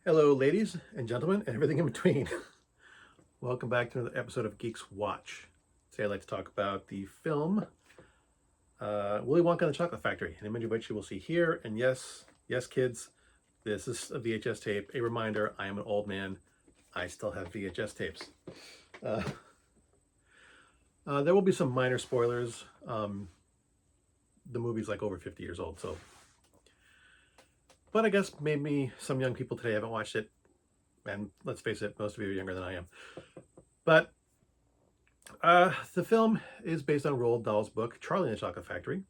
Hello, ladies and gentlemen, and everything in between. Welcome back to another episode of Geeks Watch. Today, I'd like to talk about the film Willy Wonka and the Chocolate Factory, an image of which you will see here. And yes, yes, kids, this is a VHS tape. A reminder: I am an old man. I still have VHS tapes. Uh, there will be some minor spoilers. The movie's like over 50 years old, so. But I guess maybe some young people today haven't watched it, and let's face it, most of you are younger than I am. But the film is based on Roald Dahl's book, Charlie and the Chocolate Factory.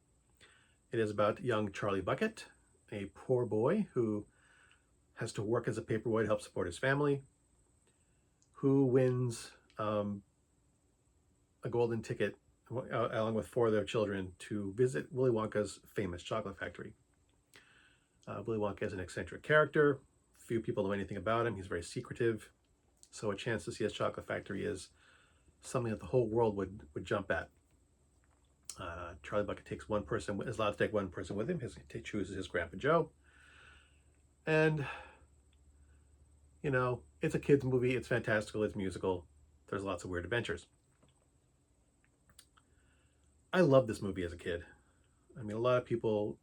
It is about young Charlie Bucket, a poor boy who has to work as a paperboy to help support his family, who wins a golden ticket along with four of their children to visit Willy Wonka's famous chocolate factory. Willy Wonka is an eccentric character. Few people know anything about him. He's very secretive. So a chance to see his chocolate factory is something that the whole world would jump at. Charlie Bucket takes one person, is allowed to take one person with him. He chooses his Grandpa Joe. And, you know, it's a kid's movie. It's fantastical. It's musical. There's lots of weird adventures. I loved this movie as a kid. I mean, a lot of people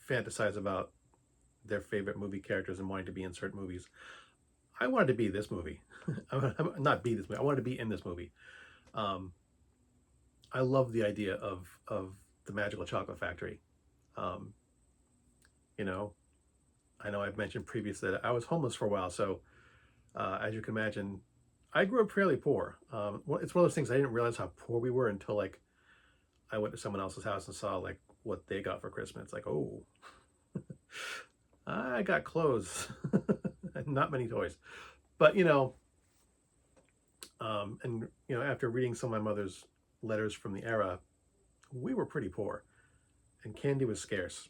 fantasize about their favorite movie characters and wanting to be in certain movies. I wanted to be this movie. Not be this movie. I wanted to be in this movie. I love the idea of the magical chocolate factory. You know, I know I've mentioned previously that I was homeless for a while, so as you can imagine, I grew up fairly poor. It's one of those things I didn't realize how poor we were until like I went to someone else's house and saw like what they got for Christmas. It's like, oh, I got clothes, and not many toys, but and after reading some of my mother's letters from the era, we were pretty poor, and candy was scarce.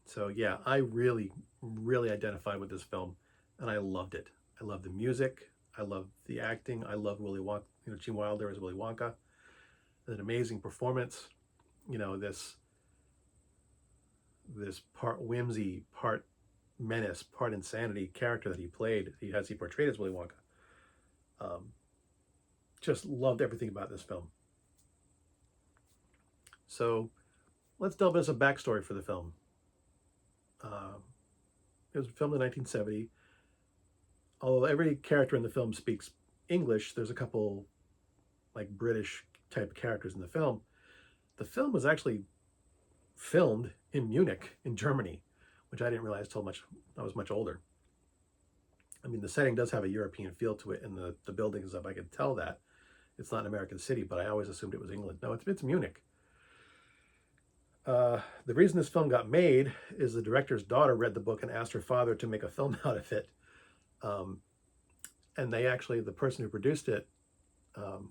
So yeah, I really, really identified with this film, and I loved it. I loved the music. I loved the acting. I loved Willy Wonka. Gene Wilder as Willy Wonka. An amazing performance. This part whimsy, part menace, part insanity character that he played. He portrayed as Willy Wonka. Just loved everything about this film. So let's delve into some backstory for the film. It was filmed in 1970. Although every character in the film speaks English, there's a couple like British type characters in the film. The film was actually filmed in Munich, in Germany, which I didn't realize till I was much older. I mean, the setting does have a European feel to it, and the buildings up. I could tell that it's not an American city, but I always assumed it was England. No, it's Munich. The reason this film got made is the director's daughter read the book and asked her father to make a film out of it. And the person who produced it, who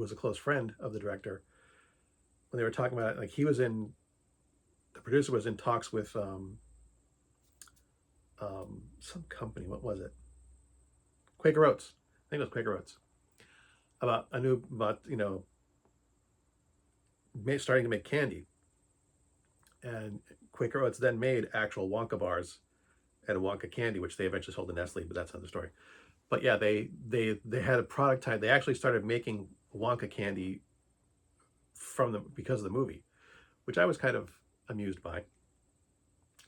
was a close friend of the director, when they were talking about it, like the producer was in talks with some company. What was it? Quaker Oats. I think it was Quaker Oats. About starting to make candy. And Quaker Oats then made actual Wonka bars and Wonka candy, which they eventually sold to Nestle, but that's another story. But yeah, they had a product type. They actually started making Wonka candy because of the movie, which I was kind of amused by. A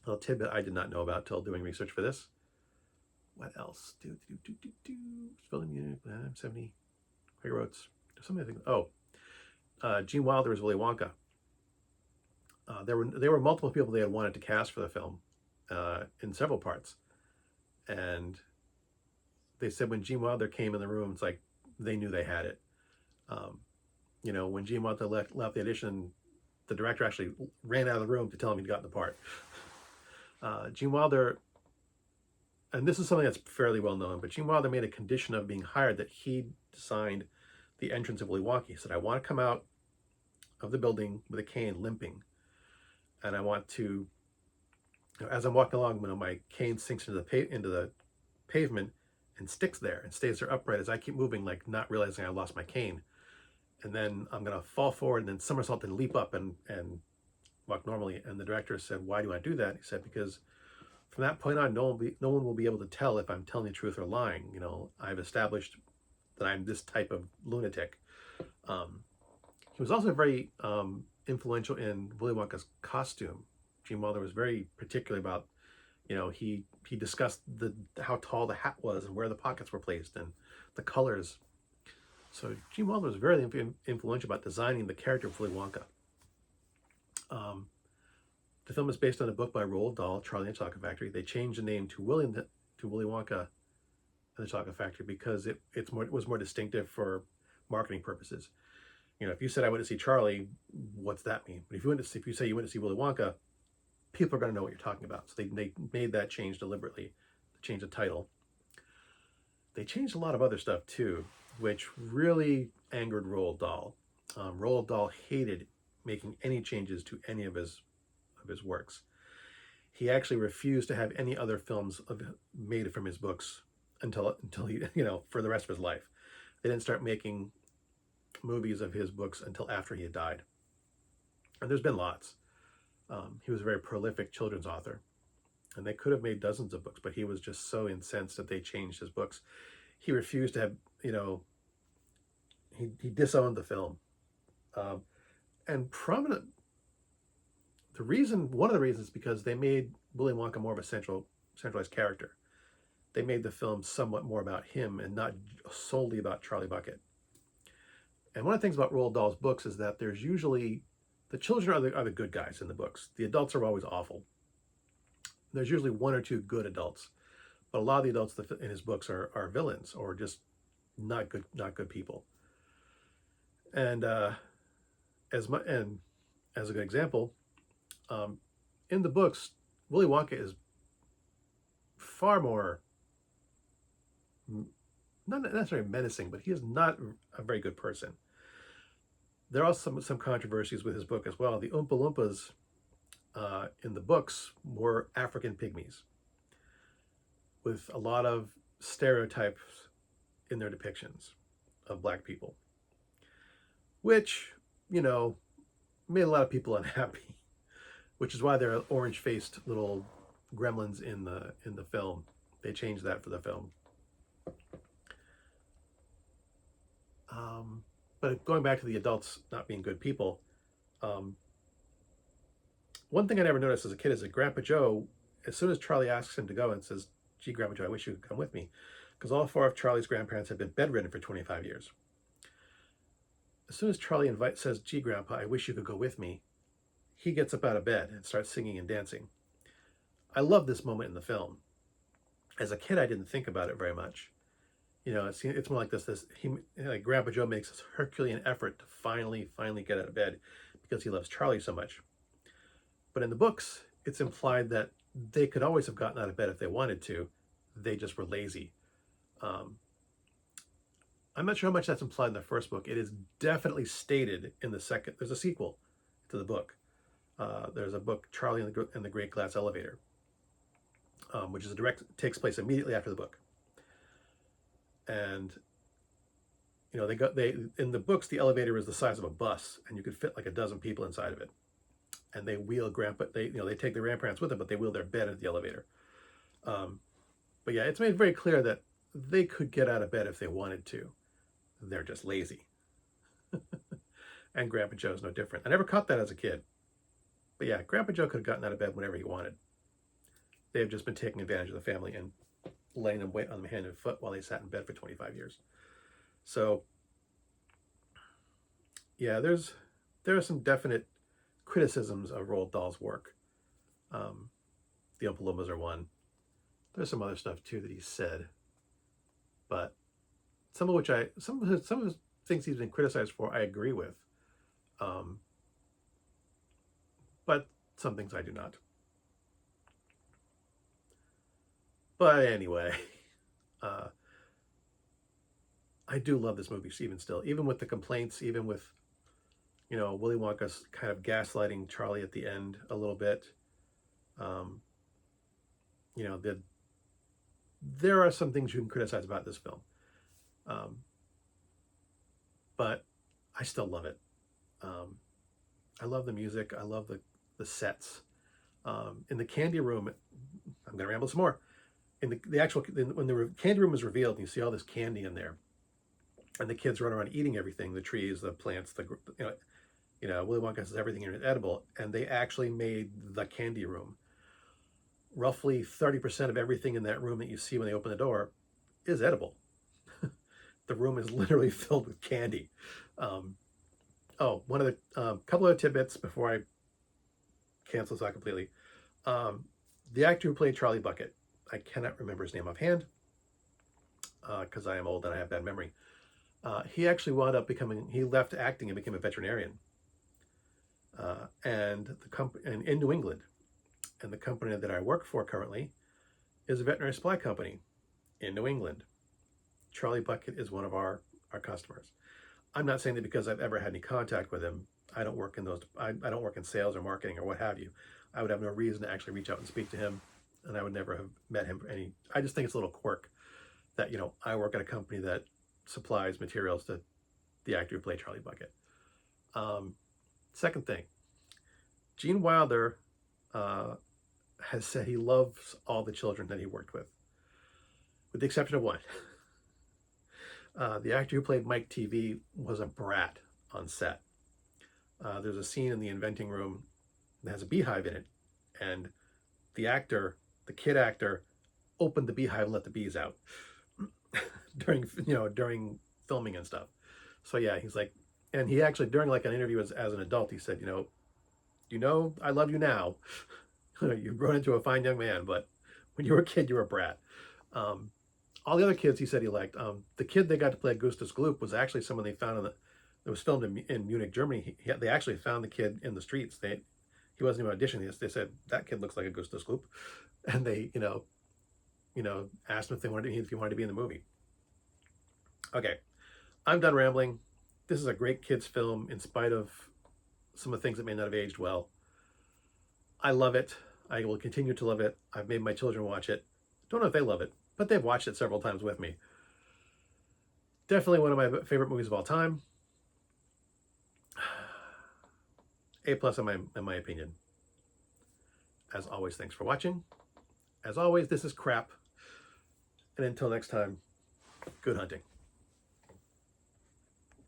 little tidbit I did not know about till doing research for this. What else? Spelling Munich, 70. Quaker Oats. Something I think. Oh, Gene Wilder as Willy Wonka. There were multiple people they had wanted to cast for the film in several parts, and they said when Gene Wilder came in the room, it's like they knew they had it. When Gene Wilder left the audition, the director actually ran out of the room to tell him he'd gotten the part. Gene Wilder, and this is something that's fairly well known, but Gene Wilder made a condition of being hired that he designed the entrance of Willy Wonka. He said, I want to come out of the building with a cane limping, and I want to, as I'm walking along, my cane sinks into the pavement and sticks there and stays there upright as I keep moving, like not realizing I lost my cane. And then I'm gonna fall forward and then somersault and leap up and walk normally. And the director said, "Why do I do that?" He said, "Because from that point on, no one will be able to tell if I'm telling the truth or lying. You know, I've established that I'm this type of lunatic." Um, he was also very influential in Willy Wonka's costume. Gene Wilder was very particular about, you know, he discussed how tall the hat was and where the pockets were placed and the colors. So Gene Wilder was very influential about designing the character of Willy Wonka. Um, the film is based on a book by Roald Dahl, Charlie and the Chocolate Factory. They changed the name to Willy Wonka and the Chocolate Factory because it was more distinctive for marketing purposes. You know, if you said I went to see Charlie, what's that mean? But if you say you went to see Willy Wonka, people are going to know what you're talking about. So they made that change deliberately, to change the title. They changed a lot of other stuff too, which really angered Roald Dahl. Roald Dahl hated making any changes to any of his works. He actually refused to have any other films made from his books until he, you know, for the rest of his life. They didn't start making movies of his books until after he had died. And there's been lots. He was a very prolific children's author, and they could have made dozens of books, but he was just so incensed that they changed his books. He refused to have, you know, he disowned the film. And prominent, one of the reasons is because they made Willy Wonka more of a centralized character. They made the film somewhat more about him and not solely about Charlie Bucket. And one of the things about Roald Dahl's books is that there's usually, the children are the good guys in the books. The adults are always awful. There's usually one or two good adults, but a lot of the adults in his books are villains or just not good people. And as a good example, in the books, Willy Wonka is far more, not necessarily menacing, but he is not a very good person. There are some controversies with his book as well. The Oompa Loompas in the books were African pygmies with a lot of stereotypes in their depictions of black people, which, you know, made a lot of people unhappy, which is why there are orange-faced little gremlins in the film. They changed that for the film. But going back to the adults not being good people, one thing I never noticed as a kid is that Grandpa Joe, as soon as Charlie asks him to go and says, "Gee, Grandpa Joe, I wish you could come with me," because all four of Charlie's grandparents had been bedridden for 25 years. As soon as Charlie says, "Gee, Grandpa, I wish you could go with me," he gets up out of bed and starts singing and dancing. I love this moment in the film. As a kid, I didn't think about it very much. You know, it's more like like Grandpa Joe makes this Herculean effort to finally get out of bed because he loves Charlie so much. But in the books, it's implied that they could always have gotten out of bed if they wanted to. They just were lazy. I'm not sure how much that's implied in the first book. It is definitely stated in the second. There's a sequel to the book. There's a book, Charlie and the Great Glass Elevator, which is takes place immediately after the book. And, you know, in the books, the elevator is the size of a bus, and you could fit like a dozen people inside of it. And they wheel they take their grandparents with them, but they wheel their bed at the elevator. But yeah, it's made very clear that they could get out of bed if they wanted to. They're just lazy. And Grandpa Joe's no different. I never caught that as a kid. But yeah, Grandpa Joe could have gotten out of bed whenever he wanted. They have just been taking advantage of the family and laying them weight on them hand and foot while they sat in bed for 25 years. So yeah, there are some definite criticisms of Roald Dahl's work. The Oompa Loompas are one. There's some other stuff too that he said, but some of the things he's been criticized for, I agree with. But some things I do not. But anyway, I do love this movie even still, even with the complaints, even with, you know, Willy Wonka's kind of gaslighting Charlie at the end a little bit. You know, there are some things you can criticize about this film. But I still love it. I love the music. I love the sets. In the candy room, I'm going to ramble some more. In the actual, when the candy room is revealed, and you see all this candy in there, and the kids run around eating everything, the trees, the plants, Willy Wonka says everything is edible, and they actually made the candy room. Roughly 30% of everything in that room that you see when they open the door is edible. The room is literally filled with candy. One of the couple of tidbits before I cancel this out completely. The actor who played Charlie Bucket, I cannot remember his name offhand because I am old and I have bad memory. He actually wound up he left acting and became a veterinarian. And in New England. And the company that I work for currently is a veterinary supply company in New England. Charlie Bucket is one of our customers. I'm not saying that because I've ever had any contact with him. I don't work in I don't work in sales or marketing or what have you. I would have no reason to actually reach out and speak to him, and I would never have met him for any. I just think it's a little quirk that I work at a company that supplies materials to the actor who played Charlie Bucket. Second thing, Gene Wilder has said he loves all the children that he worked with the exception of one. The actor who played Mike TV was a brat on set. There's a scene in the inventing room that has a beehive in it, and the kid actor, opened the beehive and let the bees out during filming and stuff. So yeah, he's like, and he actually during like an interview as an adult, he said, I love you now. You've grown into a fine young man, but when you were a kid, you were a brat. All the other kids he said he liked. The kid they got to play Augustus Gloop was actually someone they found it was filmed in Munich, Germany. They actually found the kid in the streets. He wasn't even auditioning. They said that kid looks like Augustus Gloop, and they asked him if he wanted to be in the movie. Okay, I'm done rambling. This is a great kids film in spite of some of the things that may not have aged well. I love it. I will continue to love it. I've made my children watch it. Don't know if they love it, but they've watched it several times with me. Definitely one of my favorite movies of all time. A+ in my opinion. As always, thanks for watching. As always, this is crap. And until next time, good hunting.